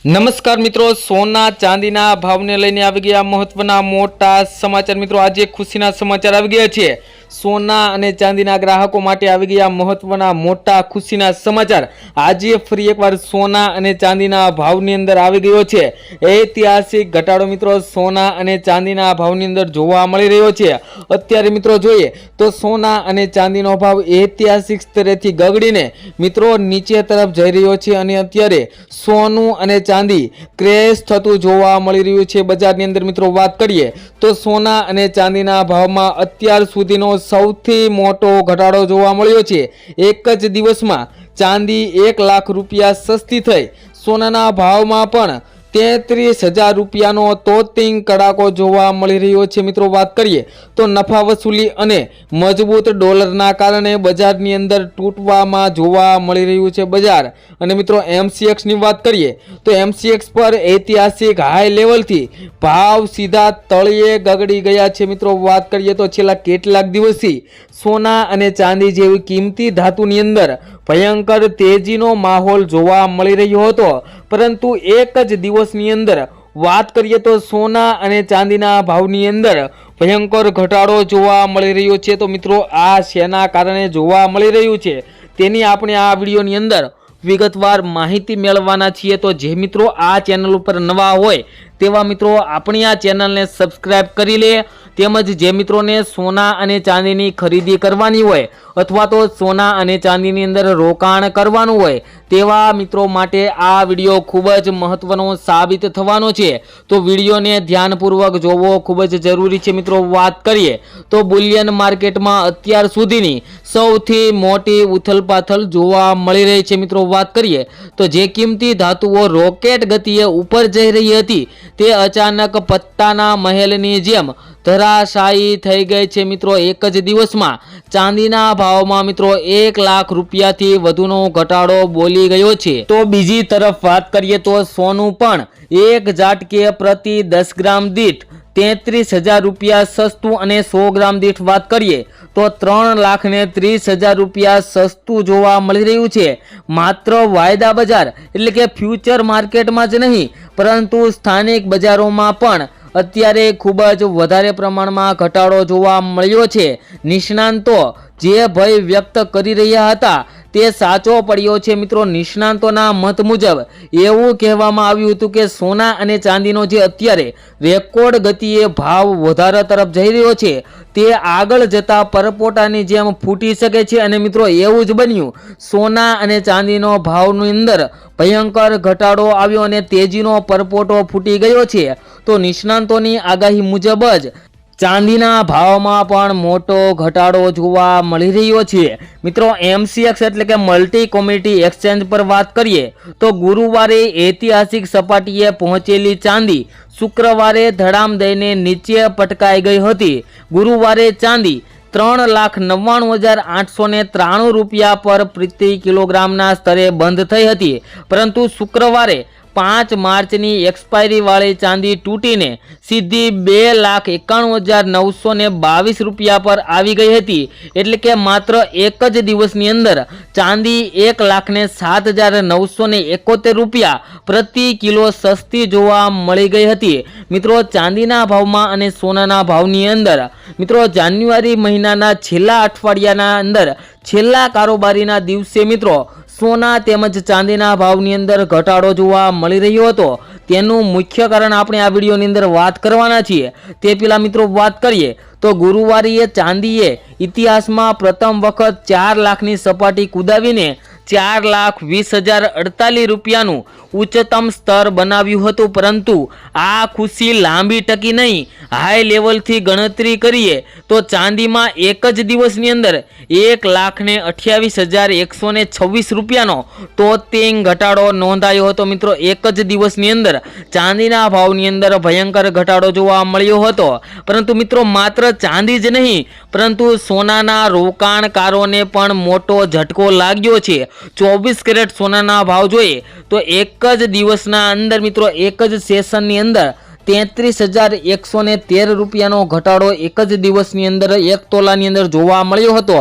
નમસ્કાર મિત્રો, સોના ચાંદીના ભાવને લઈને આવી ગયા મહત્વના મોટા સમાચાર। મિત્રો આજે ખુશીના સમાચાર આવી ગયા છે। સોના અને ચાંદીના ગ્રાહકો માટે આવી ગયા મહત્વના મોટા ખુશીના સમાચાર। આજે ફરી એકવાર સોના અને ચાંદીના ભાવની અંદર આવી ગયો છે ઐતિહાસિક ઘટાડો। મિત્રો સોના અને ચાંદીના ભાવની અંદર જોવા મળી રહ્યો છે। અત્યારે મિત્રો જોઈએ તો સોના અને ચાંદીનો ભાવ ઐતિહાસિક સ્તરેથી ગગડીને મિત્રો નીચે તરફ જઈ રહ્યો છે અને અત્યારે સોનું અને ચાંદી ક્રેશ થતું જોવા મળી રહ્યું છે બજારની અંદર। મિત્રો વાત કરીએ તો સોના અને ચાંદીના ભાવમાં અત્યાર સુધીનો સૌથી મોટો ઘટાડો જોવા મળ્યો છે। એક જ દિવસમાં ચાંદી 1 લાખ રૂપિયા સસ્તી થઈ। સોનાના ભાવમાં પણ 33,000 રૂપિયાનો તોતિંગ કડાકો જોવા મળી રહ્યો છે। મિત્રો વાત કરીએ તો નફા વસૂલી અને મજબૂત ડોલરના કારણે બજારની અંદર તૂટવામાં જોવા મળી રહ્યું છે બજાર। અને મિત્રો MCX ની વાત કરીએ તો MCX પર ઐતિહાસિક હાઈ લેવલથી ભાવ સીધા તળિયે ગગડી ગયા છે। મિત્રો વાત કરીએ તો છેલ્લા કેટલાક દિવસથી સોના અને ચાંદી જેવી કિંમતી ધાતુની અંદર ભયંકર તેજીનો માહોલ જોવા મળી રહ્યો હતો, પરંતુ એક જ દિવસની અંદર વાત કરીએ તો સોના અને ચાંદીના ભાવની અંદર ભયંકર ઘટાડો જોવા મળી રહ્યો છે। તો મિત્રો આ શેના કારણે જોવા મળી રહ્યું છે તેની આપણે આ વિડીયોની અંદર વિગતવાર માહિતી મેળવવાના છીએ। તો જે મિત્રો આ ચેનલ ઉપર નવા હોય તેવા મિત્રો આપણી આ ચેનલને સબસ્ક્રાઇબ કરી લે, તેમજ જે મિત્રોને સોના અને ચાંદીની ખરીદી કરવાની હોય અથવા તો સોના અને ચાંદીની અંદર રોકાણ કરવાનું હોય તેવા મિત્રો માટે આ વિડીયો ખૂબ જ મહત્વનો સાબિત થવાનો છે। તો વિડીયોને ધ્યાનપૂર્વક જોવો ખૂબ જ જરૂરી છે। મિત્રો વાત કરીએ તો બુલિયન માર્કેટમાં અત્યાર સુધીની સૌથી મોટી ઉથલપાથલ જોવા મળી રહી છે। મિત્રો વાત કરીએ તો જે કિંમતી ધાતુઓ રોકેટ ગતિએ ઉપર જઈ રહી હતી તે અચાનક પત્તાના મહેલની જેમ ધરાશાયી થઈ ગઈ છે। મિત્રો એક જ દિવસમાં ચાંદીના ભાવમાં મિત્રો 1 લાખ રૂપિયાથી વધુનો ઘટાડો બોલી ગયો છે। તો બીજી તરફ વાત કરીએ તો સોનું પણ એક ઝાટકે પ્રતિ 10 ગ્રામ દીઠ 33,000 રૂપિયા સસ્તું અને 100 ગ્રામ દીઠ વાત કરીએ તો 3,30,000 રૂપિયા સસ્તું જોવા મળી રહ્યું છે। માત્ર વાયદા બજાર એટલે કે ફ્યુચર માર્કેટમાં જ નહીં પરંતુ સ્થાનિક બજારોમાં પણ અત્યારે ખૂબ જ વધારે પ્રમાણમાં ઘટાડો જોવા મળ્યો છે। નિષ્ણાંતો જે ભય વ્યક્ત કરી રહ્યા હતા તે સાચો પડ્યો છે। મિત્રો નિષ્ણાંતોના મત મુજબ એવું કહેવામાં આવ્યું હતું કે સોના અને ચાંદીનો જે અત્યારે રેકોર્ડ ગતિએ ભાવ વધારા તરફ જઈ રહ્યો છે તે આગળ જતા પરપોટાની જેમ ફૂટી શકે છે। અને મિત્રો એવું જ બન્યું, સોના અને ચાંદીનો ભાવની અંદર ભયંકર ઘટાડો આવ્યો અને તેજીનો પરપોટો ફૂટી ગયો છે। તો નિષ્ણાંતોની આગાહી મુજબ જ ચાંદીના ભાવમાં પણ મોટો ઘટાડો જોવા મળી રહ્યો છે। મિત્રો MCX એટલે કે મલ્ટી કોમોડિટી એક્સચેન્જ પર વાત કરીએ તો ગુરુવારે ઐતિહાસિક સપાટીએ પહોંચેલી ચાંદી શુક્રવારે ધડામ દઈને નીચે પટકાઈ ગઈ હતી। ગુરુવારે ચાંદી 3,99,893 રૂપિયા પર પ્રતિ કિલોગ્રામના સ્તરે બંધ થઈ હતી, પરંતુ શુક્રવારે 5 માર્ચની એક્સપાયરી વાળી ચાંદી તૂટીને સીધી 2,91,922 રૂપિયા પર આવી ગઈ હતી। એટલે કે માત્ર એક જ દિવસની અંદર ચાંદી 1,07,971 રૂપિયા પ્રતિ કિલો સસ્તી જોવા મળી ગઈ હતી। મિત્રો ચાંદીના ભાવમાં અને સોનાના ભાવની અંદર મિત્રો જાન્યુઆરી મહિનાના છેલ્લા અઠવાડિયાના અંદર છેલ્લા કારોબારીના દિવસે મિત્રો સોના તેમજ ચાંદીના ભાવની અંદર ઘટાડો જોવા મળી રહ્યો હતો। તેનું મુખ્ય કારણ આપણે આ વિડીયોની અંદર વાત કરવાના છીએ। તે પહેલા મિત્રો વાત કરીએ તો ગુરુવારે ચાંદીએ ઇતિહાસમાં પ્રથમ વખત 4 લાખની સપાટી કુદાવીને 4,20,048 રૂપિયાનું ઉચ્ચતમ સ્તર બનાવ્યું હતું, પરંતુ આ ખુશી લાંબી ટકી નહીં। હાઈ લેવલથી ગણતરી કરીએ તો ચાંદીમાં એક જ દિવસની અંદર 1,28,126 રૂપિયાનો તોતિંગ ઘટાડો નોંધાયો હતો। મિત્રો એક જ દિવસની અંદર ચાંદીના ભાવની અંદર ભયંકર ઘટાડો જોવા મળ્યો હતો, પરંતુ મિત્રો માત્ર ચાંદી જ નહીં પરંતુ સોનાના રોકાણકારોને પણ મોટો ઝટકો લાગ્યો છે। 24 કેરેટ સોનાના ભાવ જોઈએ તો એક જ દિવસના અંદર મિત્રો એક જ સેશનની અંદર 33,113 રૂપિયાનો ઘટાડો એક જ દિવસની અંદર 1 તોલાની અંદર જોવા મળ્યો હતો।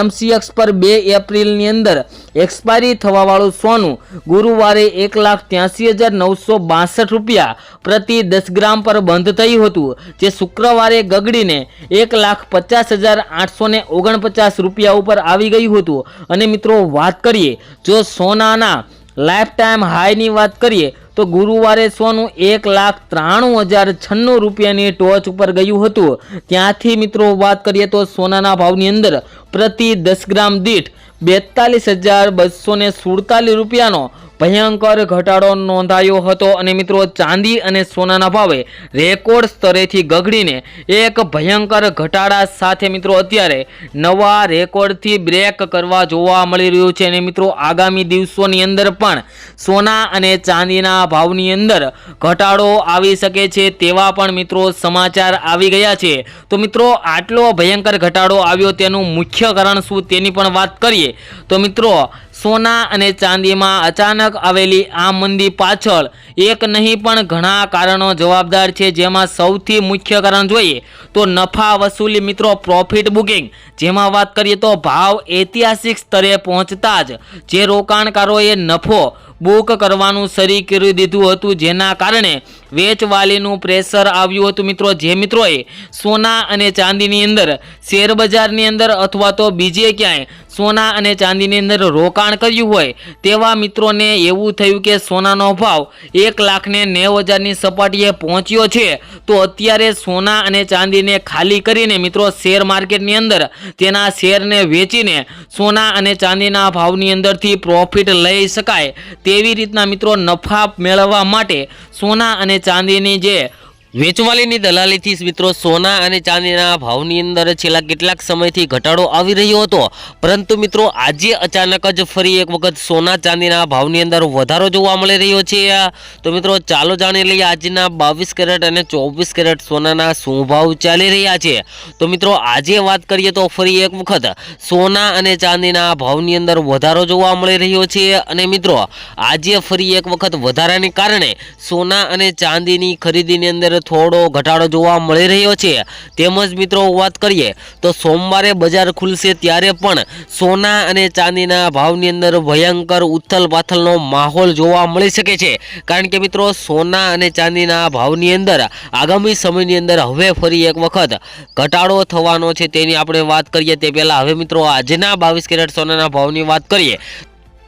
MCX પર 2 એપ્રિલની અંદર એક્સપાયરી થવાવાળું સોનું ગુરુવારે 1,83,962 રૂપિયા પ્રતિ 10 ગ્રામ પર બંધ થયું હતું, જે શુક્રવારે ગગડીને 1,50,849 રૂપિયા ઉપર આવી ગયું હતું। અને મિત્રો વાત કરીએ જો સોનાના લાઈફ ટાઈમ હાઈની વાત કરીએ તો ગુરુવારે સોનું 1,93,096 રૂપિયાની ટોચ ઉપર ગયું હતું। ત્યાંથી મિત્રો વાત કરીએ તો સોનાના ભાવની અંદર પ્રતિ 10 ગ્રામ દીઠ 42,247 રૂપિયાનો ભયંકર ઘટાડો નોંધાયો હતો। અને મિત્રો ચાંદી અને સોનાના ભાવે રેકોર્ડ સ્તરેથી ગગડીને એક ભયંકર ઘટાડા સાથે મિત્રો અત્યારે નવા રેકોર્ડથી બ્રેક કરવા જોવા મળી રહ્યું છે। અને મિત્રો આગામી દિવસોની અંદર પણ સોના અને ચાંદીના ભાવની અંદર ઘટાડો આવી શકે છે તેવા પણ મિત્રો સમાચાર આવી ગયા છે। તો મિત્રો આટલો ભયંકર ઘટાડો આવ્યો તેનું મુખ્ય કારણ શું તેની પણ વાત કરીએ તો મિત્રો સોના અને ચાંદીમાં અચાનક આવેલી આ મંદી પાછળ એક નહીં પણ ઘણા કારણો જવાબદાર છે, જેમાં સૌથી મુખ્ય કારણ જોઈએ તો નફા વસૂલી મિત્રો પ્રોફિટ બુકિંગ, જેમાં વાત કરીએ તો ભાવ ઐતિહાસિક સ્તરે પહોંચતા જ જે રોકાણકારોએ નફો બુક કરવાનું શરૂ કરી દીધું હતું, જેના કારણે વેચવાલીનું પ્રેશર આવ્યું હતું। મિત્રો જે મિત્રોએ સોના અને ચાંદીની અંદર શેર બજારની અંદર અથવા તો બીજે ક્યાંય સોના અને ચાંદીની અંદર રોકાણ કર્યું હોય તેવા મિત્રોને એવું થયું કે સોનાનો ભાવ 1,90,000ની સપાટીએ પહોંચ્યો છે, તો અત્યારે સોના અને ચાંદીને ખાલી કરીને મિત્રો શેર માર્કેટની અંદર તેના શેરને વેચીને સોના અને ચાંદીના ભાવની અંદરથી પ્રોફિટ લઈ શકાય તેવી રીતના મિત્રો નફા મેળવવા માટે સોના અને ચાંદીની જે વેચવાલીની દલાલીથી મિત્રો સોના અને ચાંદીના ભાવની અંદર છેલ્લા કેટલાક સમયથી ઘટાડો આવી રહ્યો હતો, પરંતુ મિત્રો આજે અચાનક જ ફરી એક વખત સોના ચાંદીના ભાવની અંદર વધારો જોવા મળી રહ્યો છે। તો મિત્રો ચાલો જાણી લઈએ આજના 22 કેરેટ અને 24 કેરેટ સોનાના શું ભાવ ચાલી રહ્યા છે। તો મિત્રો આજે વાત કરીએ તો ફરી એક વખત સોના અને ચાંદીના ભાવની અંદર વધારો જોવા મળી રહ્યો છે। અને મિત્રો આજે ફરી એક વખત વધારાને કારણે સોના અને ચાંદીની ખરીદીની અંદર થોડો ઘટાડો જોવા મળી રહ્યો છે। તેમજ મિત્રો વાત કરીએ તો સોમવારે બજાર ખુલશે ત્યારે પણ સોના અને ચાંદીના ભાવની અંદર ભયંકર ઉથલ પાથલનો માહોલ જોવા મળી શકે છે, કારણ કે મિત્રો સોના અને ચાંદીના ભાવની અંદર આગામી સમયની અંદર હવે ફરી એક વખત ઘટાડો થવાનો છે તેની આપણે વાત કરીએ તે પહેલાં હવે મિત્રો આજના 22 કેરેટ સોનાના ભાવની વાત કરીએ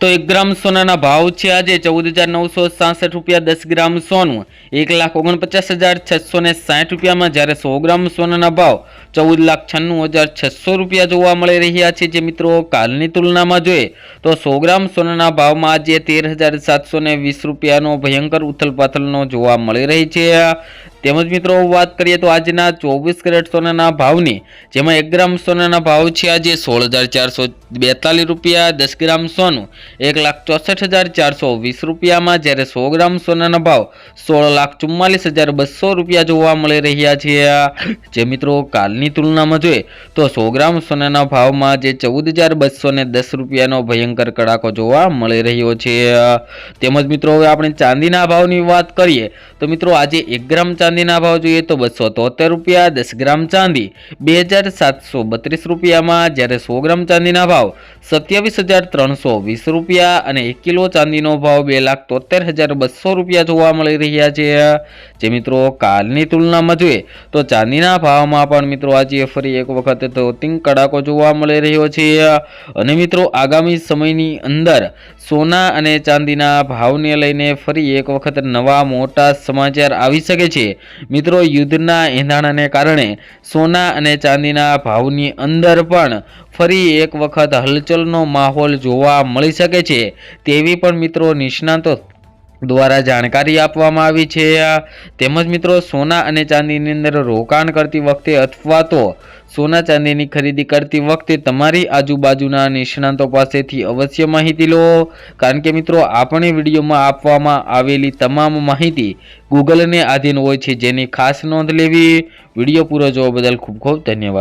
તો 1 ગ્રામ સોનાના ભાવ છે આજે 14,967 રૂપિયા। 10 ગ્રામ સોનું 1,49,660 રૂપિયામાં, જ્યારે 100 ગ્રામ સોનાના ભાવ 14,96,600 રૂપિયા જોવા મળી રહ્યા છે। જે મિત્રો કાલની તુલનામાં જોઈએ તો 100 ગ્રામ સોનાના ભાવમાં આજે 13,720 રૂપિયાનો ભયંકર ઉથલપાથલનો જોવા મળી રહી છે। તેમજ મિત્રો વાત કરીએ તો આજના 24 કેરેટ સોનાના ભાવની, જેમાં 1 ગ્રામ સોનાના ભાવ છે આજે 16,442 રૂપિયા। 10 ગ્રામ સોનું 1,64,420 રૂપિયામાં, જ્યારે 100 ગ્રામ સોનાના ભાવ 16,44,200 રૂપિયા જોવા મળી રહ્યા છે। જે મિત્રો કાલની તુલનામાં જોઈએ તો 100 ગ્રામ સોનાના ભાવમાં જે 14,210 રૂપિયાનો ભયંકર કડાકો જોવા મળી રહ્યો છે। તેમજ મિત્રો હવે આપણે ચાંદીના ભાવની વાત કરીએ તો મિત્રો આજે 1 ગ્રામ ચાંદીના ભાવ જોઈએ તો 273 રૂપિયા। 10 ગ્રામ ચાંદી 2,732 રૂપિયામાં, જ્યારે 100 ગ્રામ ચાંદીના ભાવ 27,320 રૂપિયા અને 1 કિલો ચાંદીનો ભાવ 2,73,200 રૂપિયા જોવા મળી રહ્યા છે। જે મિત્રો કાલની તુલનામાં જોઈએ તો ચાંદીના ભાવમાં પણ મિત્રો આજે ફરી એક વખત ધોતિંગ કડાકો જોવા મળી રહ્યો છે। અને મિત્રો આગામી સમયની અંદર સોના અને ચાંદીના ભાવને લઈને ફરી એક વખત નવા મોટા સમાચાર આવી શકે છે। મિત્રો યુદ્ધના એંધાણને કારણે સોના અને ચાંદીના ભાવની અંદર પણ ફરી એક વખત હલચલનો માહોલ જોવા મળી શકે છે તેવી પણ મિત્રો નિષ્ણાતો દ્વારા જાણકારી આપવામાં આવી છે। તેમજ મિત્રો સોના અને ચાંદીની અંદર રોકાણ કરતી વખતે અથવા તો સોના ચાંદીની ખરીદી કરતી વખતે તમારી આજુબાજુના નિષ્ણાતો પાસેથી અવશ્ય માહિતી લો, કારણ કે મિત્રો આપણે વિડીયોમાં આપવામાં આવેલી તમામ માહિતી ગૂગલને આધીન હોય છે, જેની ખાસ નોંધ લેવી। વિડીયો પૂરો જોવા બદલ ખૂબ ખૂબ ધન્યવાદ।